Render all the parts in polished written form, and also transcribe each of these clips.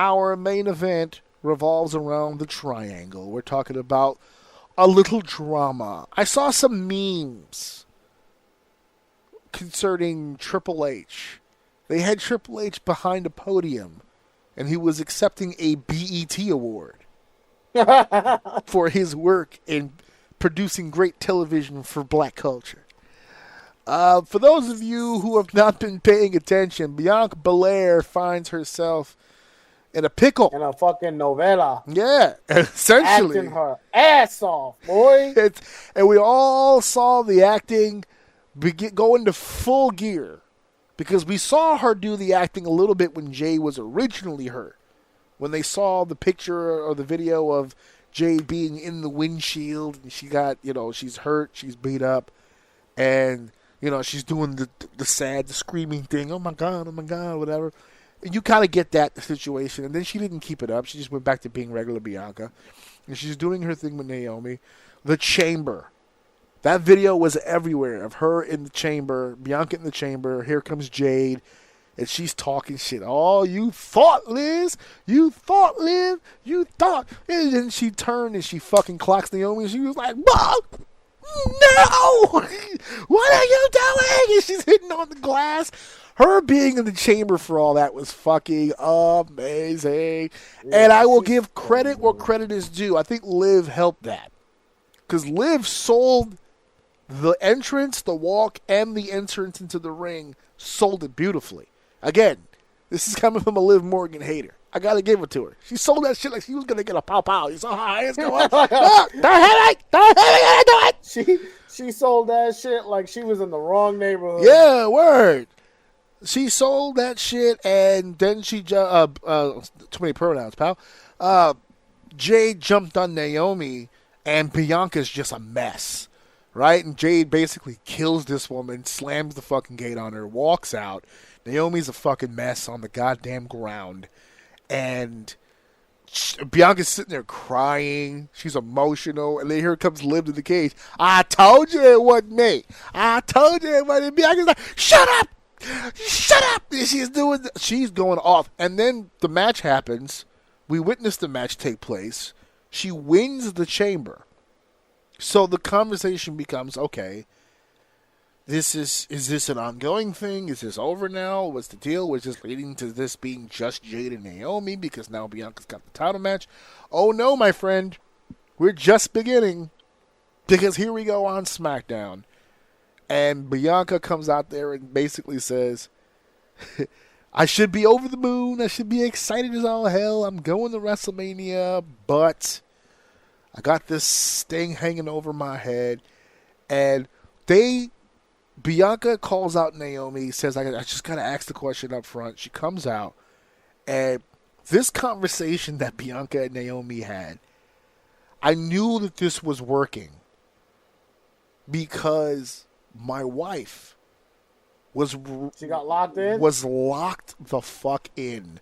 our main event revolves around the triangle. We're talking about a little drama. I saw some memes concerning Triple H. They had Triple H behind a podium, and he was accepting a BET award for his work in producing great television for black culture. For those of you who have not been paying attention, Bianca Belair finds herself in a pickle. In a fucking novella. Yeah, essentially. Acting her ass off, boy. And we all saw the acting go into full gear because we saw her do the acting a little bit when Jade was originally hurt. When they saw the picture or the video of Jade being in the windshield and she got, she's hurt, she's beat up, and, she's doing the sad, the screaming thing, oh my God, whatever. And you kind of get that situation. And then she didn't keep it up. She just went back to being regular Bianca. And she's doing her thing with Naomi. The chamber. That video was everywhere of her in the chamber, Bianca in the chamber. Here comes Jade. And she's talking shit. Oh, you thought, Liz. You thought, Liv. You thought. And then she turned and she fucking clocks Naomi. And she was like, Mom! No! What are you doing? And she's hitting on the glass. Her being in the chamber for all that was fucking amazing. Yeah, and I will give credit where credit is due. I think Liv helped that. Because Liv sold the entrance, the walk, and the entrance into the ring. Sold it beautifully. Again, this is coming from a Liv Morgan hater. I got to give it to her. She sold that shit like she was going to get a pow-pow. You saw her hands go up. Don't hit me. Don't hit me. Do it. She sold that shit like she was in the wrong neighborhood. Yeah, word. She sold that shit, and then she too many pronouns, pal. Jade jumped on Naomi, and Bianca's just a mess, right? And Jade basically kills this woman, slams the fucking gate on her, walks out. Naomi's a fucking mess on the goddamn ground, and Bianca's sitting there crying. She's emotional, and then here comes Liv to the cage. I told you it wasn't me. I told you it wasn't me. Bianca's like, shut up. Shut up! She's going off. And then the match happens. We witness the match take place. She wins the chamber. So the conversation becomes, okay, is this an ongoing thing? Is this over now? What's the deal? Was this leading to this being just Jade and Naomi because now Bianca's got the title match? Oh no, my friend. We're just beginning. Because here we go on SmackDown. And Bianca comes out there and basically says, I should be over the moon. I should be excited as all hell. I'm going to WrestleMania, but I got this thing hanging over my head. And Bianca calls out Naomi, says, I just got to ask the question up front. She comes out, and this conversation that Bianca and Naomi had, I knew that this was working because my wife she got locked in? Was locked the fuck in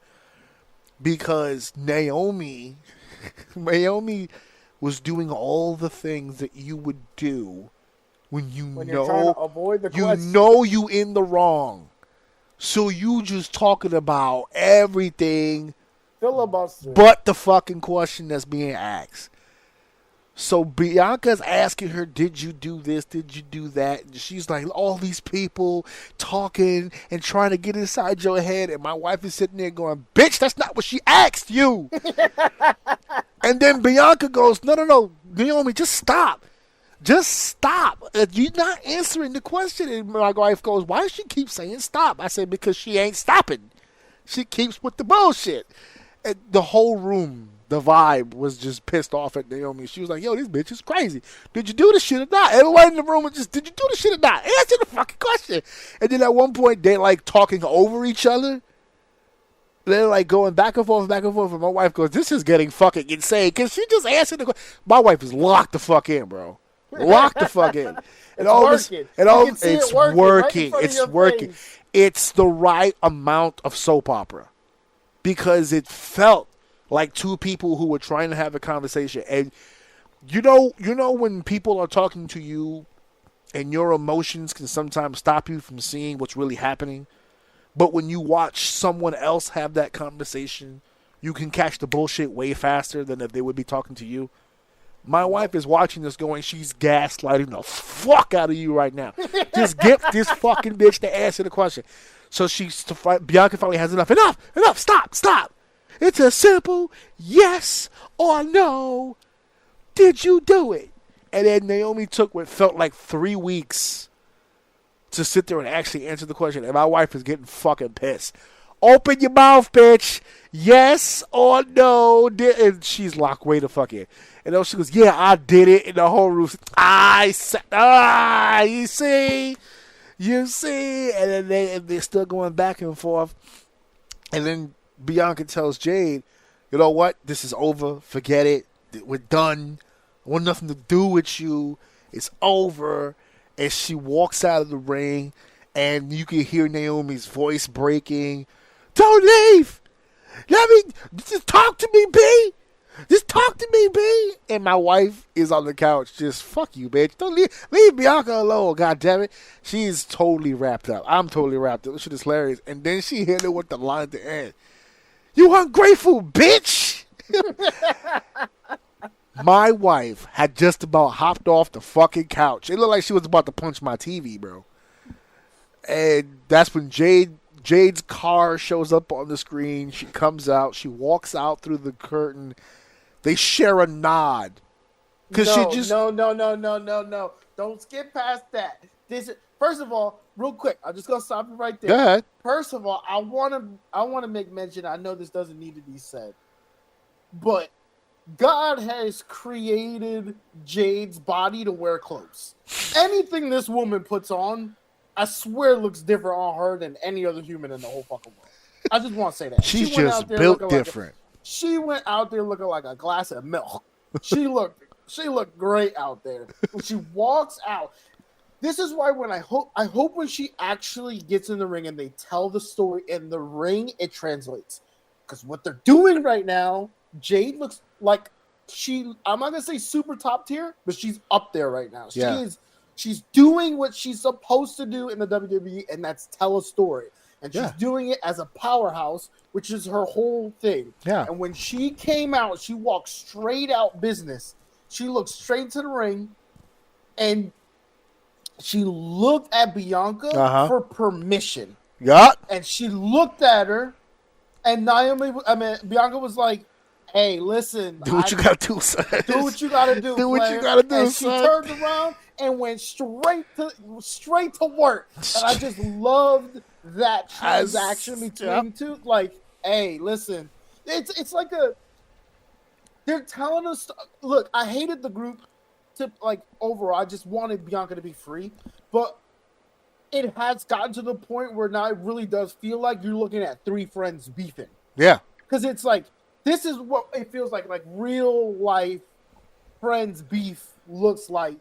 because Naomi was doing all the things that you would do when you're trying to avoid the question. You in the wrong. So you just talking about everything filibuster but the fucking question that's being asked. So Bianca's asking her, did you do this? Did you do that? And she's like, all these people talking and trying to get inside your head. And my wife is sitting there going, bitch, that's not what she asked you. And then Bianca goes, no, Naomi, just stop. Just stop. You're not answering the question. And my wife goes, why does she keep saying stop? I said, because she ain't stopping. She keeps with the bullshit. And the whole room, the vibe was just pissed off at Naomi. She was like, yo, this bitch is crazy. Did you do this shit or not? Everybody in the room was just, did you do this shit or not? Answer the fucking question. And then at one point, they're like talking over each other. They're like going back and forth. And my wife goes, this is getting fucking insane. Because she just answered the question. My wife is locked the fuck in, bro. Locked the fuck in. It's working. It's working. It's the right amount of soap opera. Because it felt like two people who were trying to have a conversation. And you know when people are talking to you and your emotions can sometimes stop you from seeing what's really happening. But when you watch someone else have that conversation, you can catch the bullshit way faster than if they would be talking to you. My wife is watching this going, she's gaslighting the fuck out of you right now. Just get this fucking bitch to answer the question. So Bianca finally has enough. Enough, stop. It's a simple yes or no. Did you do it? And then Naomi took what felt like 3 weeks to sit there and actually answer the question. And my wife is getting fucking pissed. Open your mouth, bitch. Yes or no. And she's locked way the fuck in. And then she goes, yeah, I did it. And the whole room said, you see. And then they're still going back and forth. And then Bianca tells Jade, you know what? This is over. Forget it. We're done. I want nothing to do with you. It's over. And she walks out of the ring. And you can hear Naomi's voice breaking. Don't leave. Just talk to me, B. Just talk to me, B. And my wife is on the couch. Just fuck you, bitch. Don't leave Bianca alone. God damn it. She's totally wrapped up. I'm totally wrapped up. This shit is hilarious. And then she hit it with the line at the end. You ungrateful bitch. My wife had just about hopped off the fucking couch. It looked like she was about to punch my TV, bro. And that's when Jade's car shows up on the screen. She comes out. She walks out through the curtain. They share a nod. No. Don't skip past that. First of all, real quick, I'm just gonna stop you right there. Go ahead. First of all, I wanna make mention. I know this doesn't need to be said, but God has created Jade's body to wear clothes. Anything this woman puts on, I swear, looks different on her than any other human in the whole fucking world. I just want to say that. She's just built different. She went out there looking like a glass of milk. She looked great out there. When she walks out, this is why I hope when she actually gets in the ring and they tell the story in the ring, it translates. Because what they're doing right now, Jade looks like I'm not gonna say super top tier, but she's up there right now. She's doing what she's supposed to do in the WWE, and that's tell a story. And she's doing it as a powerhouse, which is her whole thing. Yeah. And when she came out, she walked straight out business. She looked straight to the ring, and she looked at Bianca for permission. Yeah. And she looked at her, and Bianca was like, hey, listen. Do what you got to do, son. Do what you got to do, Do what you got to do, and son. She turned around and went straight to work. And I just loved that transaction between two. Like, hey, listen. It's like they're telling us, look, I hated the group overall. I just wanted Bianca to be free. But it has gotten to the point where now it really does feel like you're looking at three friends beefing. Yeah. Because it's like, this is what it feels like real life friends beef looks like,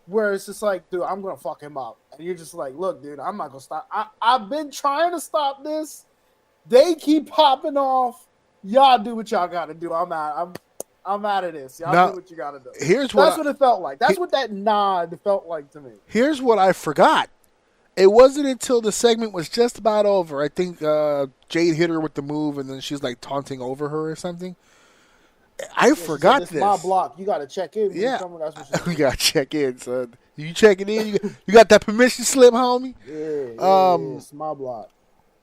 where it's just like, dude, I'm going to fuck him up. And you're just like, look, dude, I'm not going to stop. I've been trying to stop this. They keep popping off. Y'all do what y'all got to do. I'm out of this. Y'all do what you got to do. That's what it felt like. That's what that nod felt like to me. Here's what I forgot. It wasn't until the segment was just about over. I think Jade hit her with the move, and then she's like taunting over her or something. I forgot this. My block. You got to check in. Yeah, we got to check in, son. You checking in? You got that permission slip, homie? Yeah, it's my block.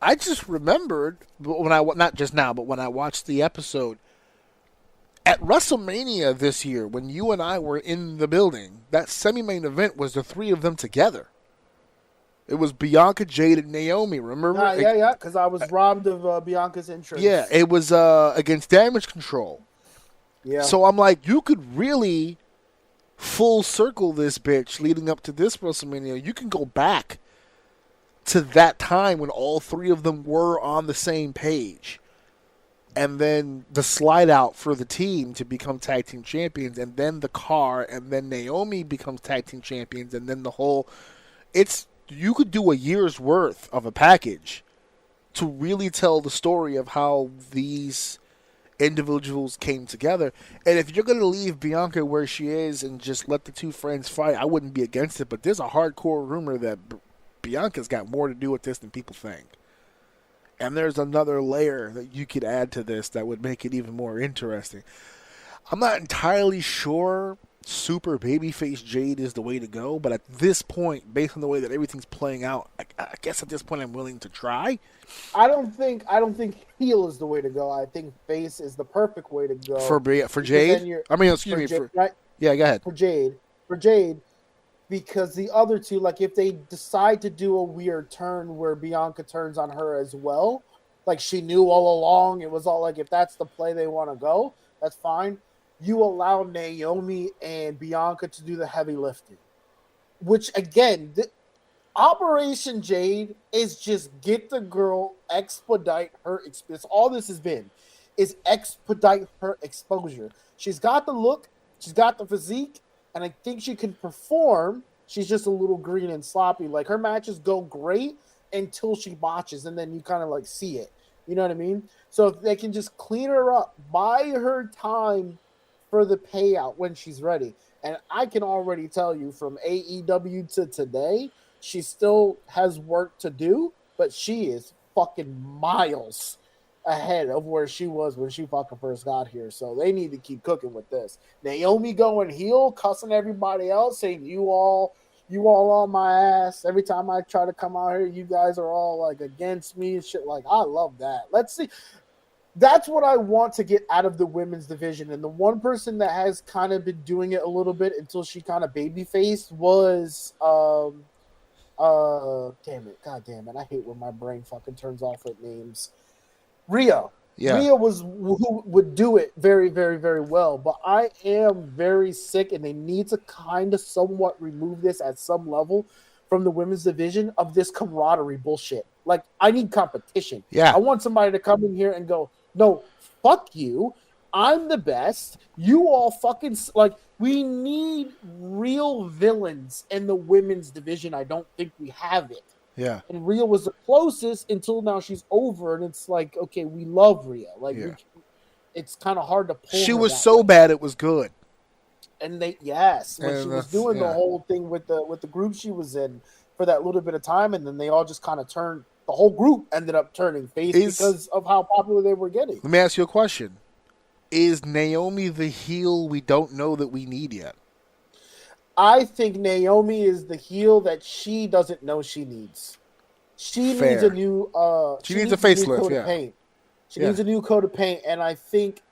I just remembered not just now, but when I watched the episode at WrestleMania this year, when you and I were in the building, that semi-main event was the three of them together. It was Bianca, Jade, and Naomi, remember? Yeah, because I was robbed of Bianca's entrance. Yeah, it was against Damage Control. Yeah. So I'm like, you could really full circle this bitch leading up to this WrestleMania. You can go back to that time when all three of them were on the same page. And then the slide out for the team to become tag team champions, and then the car, and then Naomi becomes tag team champions, and then the whole... You could do a year's worth of a package to really tell the story of how these individuals came together. And if you're going to leave Bianca where she is and just let the two friends fight, I wouldn't be against it. But there's a hardcore rumor that Bianca's got more to do with this than people think. And there's another layer that you could add to this that would make it even more interesting. I'm not entirely sure super babyface Jade is the way to go, but at this point, based on the way that everything's playing out, I guess at this point I'm willing to try. I don't think heel is the way to go. I think face is the perfect way to go For Jade. I mean, excuse me. Jade, right? Yeah, go ahead. For Jade, because the other two, like if they decide to do a weird turn where Bianca turns on her as well, like she knew all along, it was all like if that's the play they want to go, that's fine. You allow Naomi and Bianca to do the heavy lifting, which again, Operation Jade is just get the girl, expedite her experience. All this has been is expedite her exposure. She's got the look, she's got the physique, and I think she can perform. She's just a little green and sloppy. Like her matches go great until she botches, and then you kind of like see it. You know what I mean? So if they can just clean her up, buy her time for the payout when she's ready. And I can already tell you from AEW to today, she still has work to do, but she is fucking miles ahead of where she was when she fucking first got here. So they need to keep cooking with this. Naomi going heel, cussing everybody else, saying you all on my ass. Every time I try to come out here, you guys are all like against me and shit. Like, I love that. Let's see. That's what I want to get out of the women's division. And the one person that has kind of been doing it a little bit until she kind of baby-faced was, damn it. God damn it. I hate when my brain fucking turns off at names. Rhea. Yeah. Rhea was who would do it very, very, very well. But I am very sick, and they need to kind of somewhat remove this at some level from the women's division of this camaraderie bullshit. Like, I need competition. Yeah. I want somebody to come in here and go, no, fuck you. I'm the best. You all fucking like. We need real villains in the women's division. I don't think we have it. Yeah. And Rhea was the closest until now she's over, and it's like, okay, we love Rhea. Like, it's kind of hard to pull. She was so bad it was good. And when she was doing the whole thing with the group she was in for that little bit of time, and then they all just kind of turned. The whole group ended up turning face because of how popular they were getting. Let me ask you a question. Is Naomi the heel we don't know that we need yet? I think Naomi is the heel that she doesn't know she needs. She needs a new she needs a facelift, yeah. Paint. She needs a new coat of paint, and I think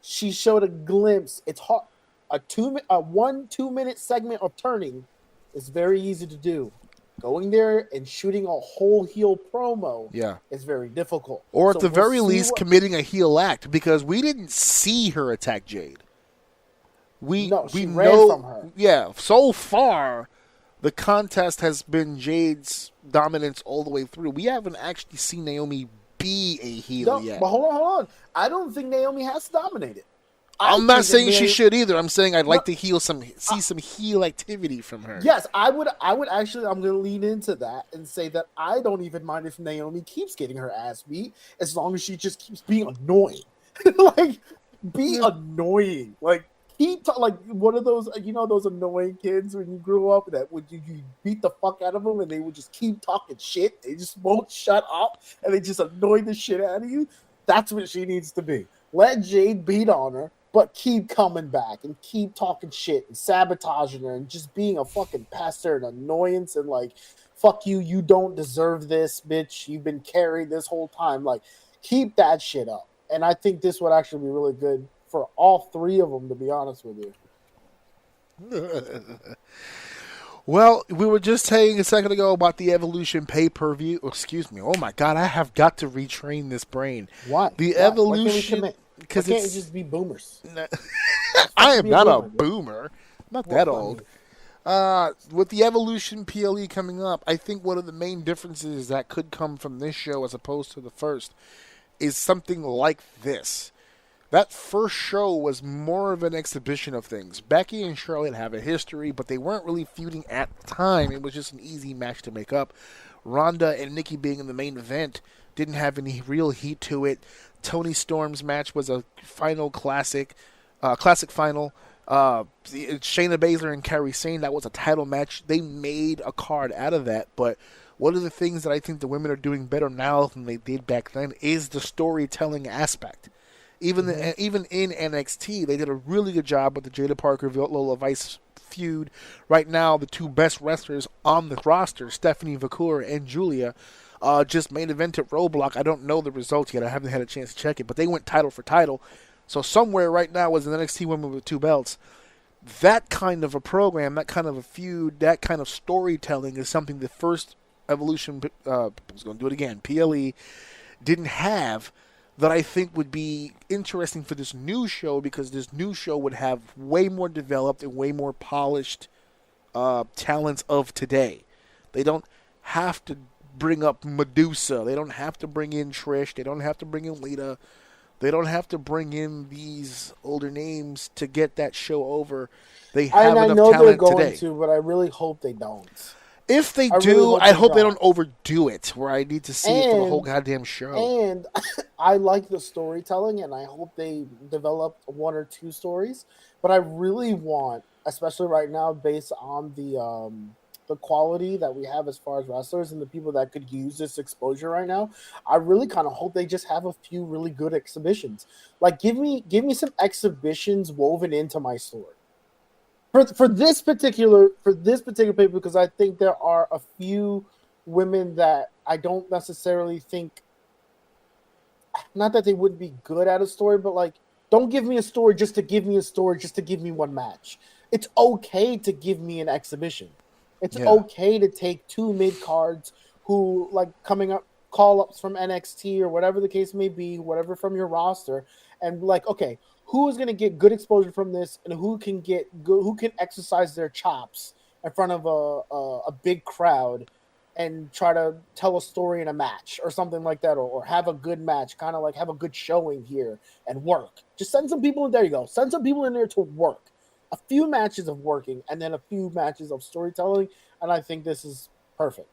she showed a glimpse. It's hard. A 1-2 minute segment of turning is very easy to do. Going there and shooting a whole heel promo is very difficult. Or at the very least, committing a heel act, because we didn't see her attack Jade. We ran from her. Yeah, so far, the contest has been Jade's dominance all the way through. We haven't actually seen Naomi be a heel yet. But hold on. I don't think Naomi has dominated. I'm not saying she should either. I'm saying I'd like to see some heel activity from her. Yes, I would actually. I'm going to lean into that and say that I don't even mind if Naomi keeps getting her ass beat as long as she just keeps being annoying. Annoying. Like like one of those, those annoying kids when you grew up that would you beat the fuck out of them and they would just keep talking shit. They just won't shut up and they just annoy the shit out of you. That's what she needs to be. Let Jade beat on her. But keep coming back and keep talking shit and sabotaging her and just being a fucking pester and annoyance and like, fuck you, you don't deserve this, bitch. You've been carried this whole time. Like, keep that shit up. And I think this would actually be really good for all three of them, to be honest with you. Well, we were just saying a second ago about the Evolution pay-per-view. Excuse me. Oh, my God. I have got to retrain this brain. Why? The Evolution... Because can't just be boomers. I am not a boomer. I'm not that old. With the Evolution PLE coming up, I think one of the main differences that could come from this show as opposed to the first is something like this. That first show was more of an exhibition of things. Becky and Charlotte have a history, but they weren't really feuding at the time. It was just an easy match to make up. Ronda and Nikki being in the main event didn't have any real heat to it. Toni Storm's match was a final classic final. Shayna Baszler and Kairi Sane, that was a title match. They made a card out of that, but one of the things that I think the women are doing better now than they did back then is the storytelling aspect. Even even in NXT, they did a really good job with the Jada Parker Lola Vice feud. Right now, the two best wrestlers on the roster, Stephanie Vacour and Julia, just main evented Roadblock. I don't know the results yet. I haven't had a chance to check it, but they went title for title. So somewhere right now was an NXT women with 2 belts. That kind of a program, that kind of a feud, that kind of storytelling is something the first Evolution, I was going to do it again, PLE, didn't have, that I think would be interesting for this new show, because this new show would have way more developed and way more polished talents of today. They don't have to bring up Medusa. They don't have to bring in Trish. They don't have to bring in Lita. They don't have to bring in these older names to get that show over. They have enough know talent they're going today. to, but I really hope they don't. If they do, I hope they don't overdo it, where I need to see it for the whole goddamn show. And I like the storytelling, and I hope they develop 1 or 2 stories. But I really want, especially right now, based on the quality that we have as far as wrestlers and the people that could use this exposure right now, I really kind of hope they just have a few really good exhibitions. Like, give me some exhibitions woven into my story. For this particular paper, because I think there are a few women that I don't necessarily think, not that they wouldn't be good at a story, but like, don't give me a story just to give me a story, just to give me one match. It's okay to give me an exhibition. It's okay to take 2 mid cards who, like, coming up call ups from NXT or whatever the case may be, whatever from your roster, and like, okay, who is going to get good exposure from this, and who can exercise their chops in front of a big crowd and try to tell a story in a match or something like that, or have a good match, kind of like have a good showing here and work. Just send some people in. There you go. Send some people in there to work. A few matches of working and then a few matches of storytelling, and I think this is perfect.